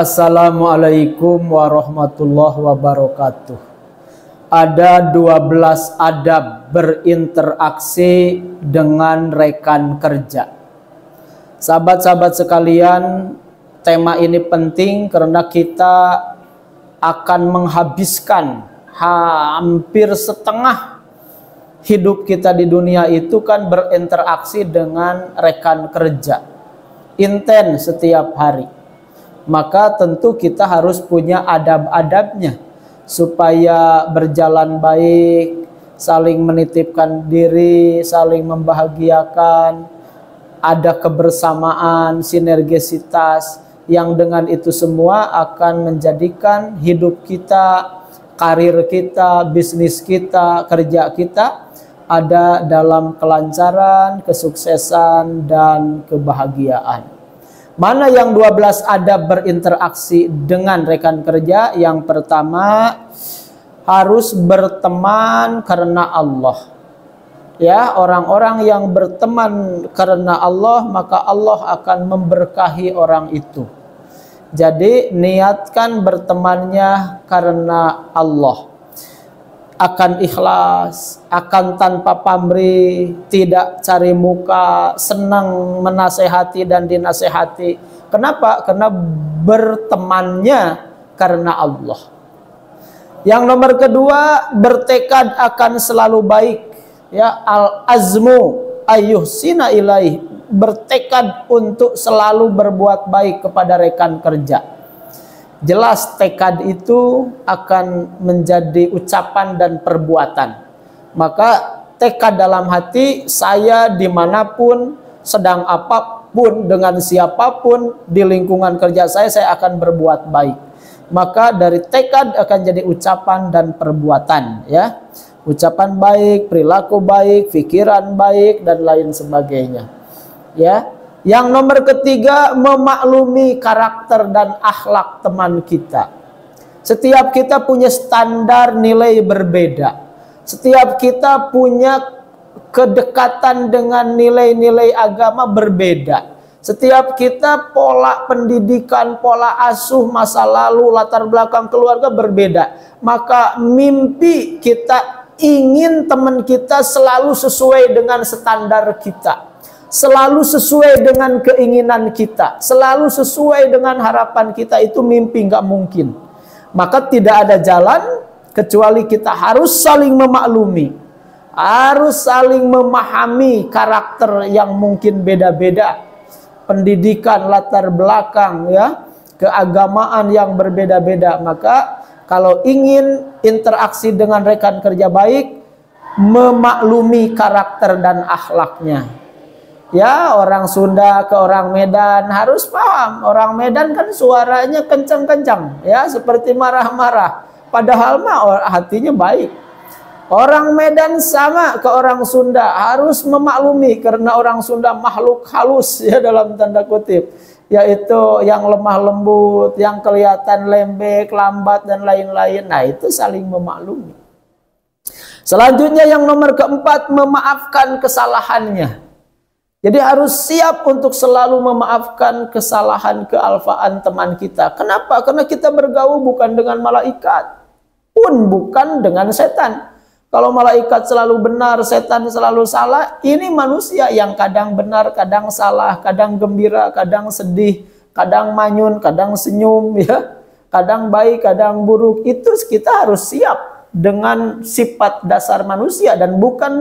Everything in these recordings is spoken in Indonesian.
Assalamualaikum warahmatullahi wabarakatuh. Ada 12 adab berinteraksi dengan rekan kerja. Sahabat-sahabat sekalian, tema ini penting karena kita akan menghabiskan hampir setengah hidup kita di dunia itu kan berinteraksi dengan rekan kerja. Intens setiap hari. Maka tentu kita harus punya adab-adabnya supaya berjalan baik, saling menitipkan diri, saling membahagiakan, ada kebersamaan, sinergisitas yang dengan itu semua akan menjadikan hidup kita, karir kita, bisnis kita, kerja kita ada dalam kelancaran, kesuksesan, dan kebahagiaan. Mana yang 12 adab berinteraksi dengan rekan kerja? Yang pertama, harus berteman karena Allah. Ya, orang-orang yang berteman karena Allah, maka Allah akan memberkahi orang itu. Jadi, niatkan bertemannya karena Allah. Akan ikhlas, akan tanpa pamrih, tidak cari muka, senang menasehati dan dinasehati. Kenapa? Karena bertemannya karena Allah. Yang nomor kedua, bertekad akan selalu baik. Ya, al-azmu ayyuhsina ilaih, bertekad untuk selalu berbuat baik kepada rekan kerja. Jelas tekad itu akan menjadi ucapan dan perbuatan. Maka tekad dalam hati, saya dimanapun, sedang apapun, dengan siapapun di lingkungan kerja saya akan berbuat baik. Maka dari tekad akan jadi ucapan dan perbuatan, ya. Ucapan baik, perilaku baik, pikiran baik, dan lain sebagainya. Ya. Yang nomor ketiga, memaklumi karakter dan akhlak teman kita. Setiap kita punya standar nilai berbeda. Setiap kita punya kedekatan dengan nilai-nilai agama berbeda. Setiap kita pola pendidikan, pola asuh masa lalu, latar belakang keluarga berbeda. Maka mimpi kita ingin teman kita selalu sesuai dengan standar kita. Selalu sesuai dengan keinginan kita, selalu sesuai dengan harapan kita, itu mimpi nggak mungkin. Maka tidak ada jalan kecuali kita harus saling memaklumi, harus saling memahami karakter yang mungkin beda-beda, pendidikan, latar belakang, ya, keagamaan yang berbeda-beda. Maka kalau ingin interaksi dengan rekan kerja baik, memaklumi karakter dan akhlaknya. Ya, orang Sunda ke orang Medan harus paham. Orang Medan kan suaranya kencang-kencang, ya, seperti marah-marah. Padahal mah hatinya baik. Orang Medan sama ke orang Sunda harus memaklumi karena orang Sunda makhluk halus, ya, dalam tanda kutip, yaitu yang lemah lembut, yang kelihatan lembek, lambat, dan lain-lain. Nah, itu saling memaklumi. Selanjutnya yang nomor keempat, memaafkan kesalahannya. Jadi harus siap untuk selalu memaafkan kesalahan, kealfaan teman kita. Kenapa? Karena kita bergaul bukan dengan malaikat, pun bukan dengan setan. Kalau malaikat selalu benar, setan selalu salah, ini manusia yang kadang benar, kadang salah, kadang gembira, kadang sedih, kadang manyun, kadang senyum, ya, kadang baik, kadang buruk. Itu kita harus siap dengan sifat dasar manusia, dan bukan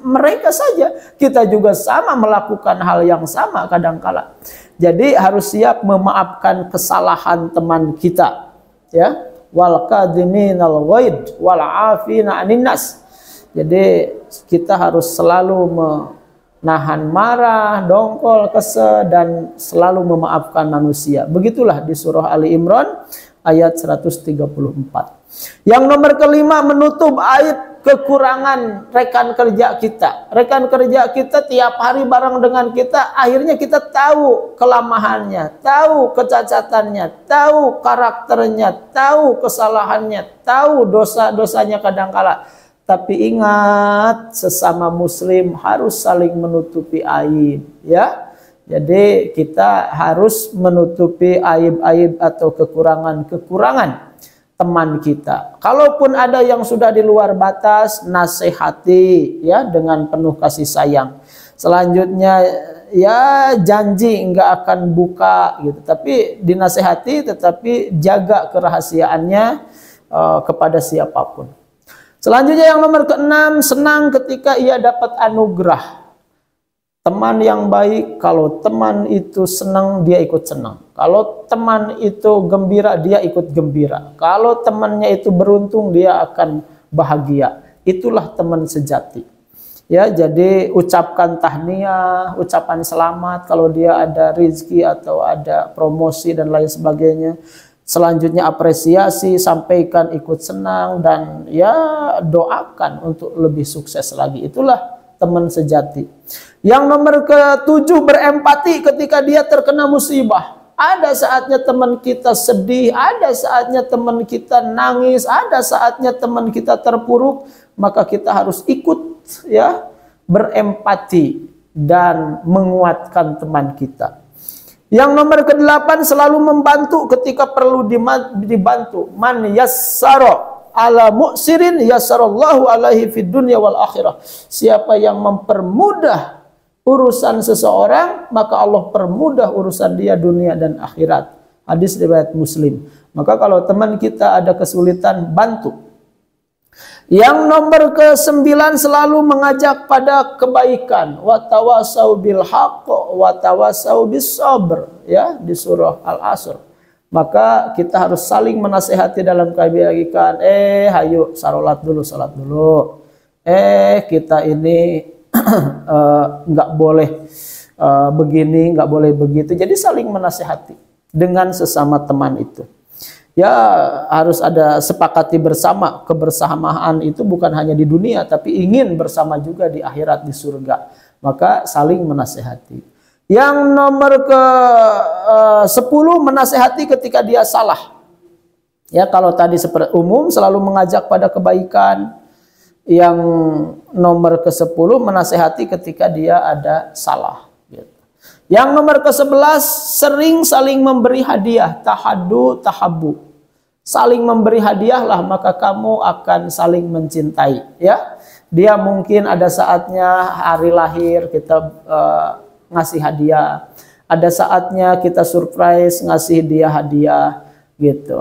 mereka saja, kita juga sama melakukan hal yang sama kadangkala. Jadi harus siap memaafkan kesalahan teman kita, ya. Wal kadhiminal ghaid wal afina 'anin nas. Jadi kita harus selalu menahan marah, dongkol, kesel, dan selalu memaafkan manusia. Begitulah di surah Ali Imran ayat 134. Yang nomor kelima, menutup aib kekurangan rekan kerja kita. Rekan kerja kita tiap hari bareng dengan kita, akhirnya kita tahu kelemahannya, tahu kecacatannya, tahu karakternya, tahu kesalahannya, tahu dosa-dosanya kadangkala. Tapi ingat, sesama muslim harus saling menutupi aib, ya. Jadi kita harus menutupi aib-aib atau kekurangan-kekurangan teman kita. Kalaupun ada yang sudah di luar batas, nasihati ya dengan penuh kasih sayang. Selanjutnya ya janji nggak akan buka gitu, tapi dinasihati tetapi jaga kerahasiaannya kepada siapapun. Selanjutnya yang nomor keenam, senang ketika ia dapat anugerah. Teman yang baik, kalau teman itu senang, dia ikut senang. Kalau teman itu gembira, dia ikut gembira. Kalau temannya itu beruntung, dia akan bahagia. Itulah teman sejati. Ya, jadi ucapkan tahniah, ucapan selamat kalau dia ada rezeki atau ada promosi dan lain sebagainya. Selanjutnya apresiasi, sampaikan ikut senang dan ya doakan untuk lebih sukses lagi. Itulah teman sejati. Yang nomor ketujuh, berempati ketika dia terkena musibah. Ada saatnya teman kita sedih, ada saatnya teman kita nangis, ada saatnya teman kita terpuruk, maka kita harus ikut ya berempati dan menguatkan teman kita. Yang nomor kedelapan, selalu membantu ketika perlu dibantu. Man yassara ala mu'sirin yassarallahu alaihi fid dunya wal akhirah. Siapa yang mempermudah urusan seseorang, maka Allah permudah urusan dia dunia dan akhirat. Hadis riwayat Muslim. Maka kalau teman kita ada kesulitan, bantu. Yang nomor ke-9, selalu mengajak pada kebaikan. Wa tawasau bil haqq wa tawasau bis sabr, ya, di surah Al-Asr. Maka kita harus saling menasehati dalam kebaikan. Hayu salat dulu. Kita ini nggak boleh begini, nggak boleh begitu. Jadi saling menasehati dengan sesama teman itu. Ya harus ada sepakati bersama. Kebersamaan itu bukan hanya di dunia, tapi ingin bersama juga di akhirat, di surga. Maka saling menasehati. Yang nomor ke-10, menasehati ketika dia salah. Ya, kalau tadi seperti umum selalu mengajak pada kebaikan. Yang nomor ke-10, menasehati ketika dia ada salah. Yang nomor ke-11, sering saling memberi hadiah. Tahaddu tahabbu. Saling memberi hadiahlah, maka kamu akan saling mencintai. Ya, dia mungkin ada saatnya hari lahir kita ngasih hadiah. Ada saatnya kita surprise ngasih dia hadiah gitu.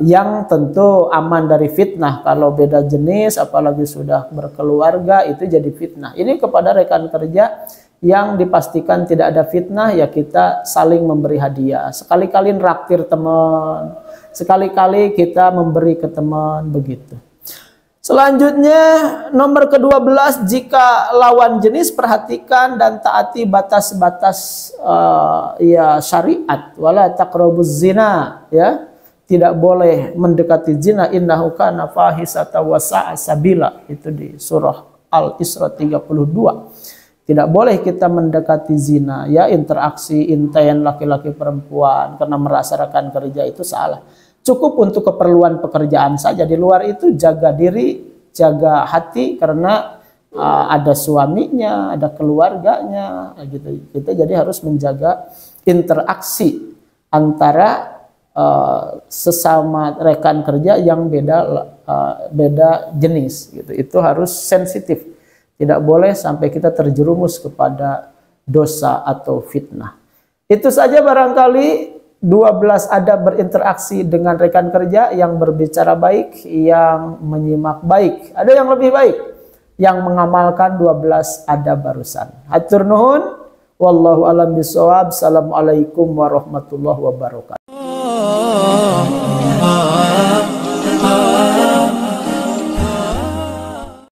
Yang tentu aman dari fitnah. Kalau beda jenis, apalagi sudah berkeluarga, itu jadi fitnah. Ini kepada rekan kerja yang dipastikan tidak ada fitnah, ya kita saling memberi hadiah. Sekali-kali raktir teman, sekali-kali kita memberi ke teman, begitu. Selanjutnya nomor ke-12, jika lawan jenis perhatikan dan taati batas-batas ya syariat. Wala taqrabuz zina, ya. Tidak boleh mendekati zina, innahu kana fahisatan wa sa'a sabila. Itu di surah Al-Isra 32. Tidak boleh kita mendekati zina, ya, interaksi inten laki-laki perempuan karena merasa rekan kerja itu salah. Cukup untuk keperluan pekerjaan saja. Di luar itu jaga diri, jaga hati karena ada suaminya, ada keluarganya, gitu. Kita jadi harus menjaga interaksi antara sesama rekan kerja yang beda jenis, gitu. Itu harus sensitif. Tidak boleh sampai kita terjerumus kepada dosa atau fitnah. Itu saja barangkali 12 adab berinteraksi dengan rekan kerja, yang berbicara baik, yang menyimak baik. Ada yang lebih baik, yang mengamalkan 12 adab barusan. Hatur nuhun, wallahu alam bisawab. Assalamualaikum warahmatullahi wabarakatuh.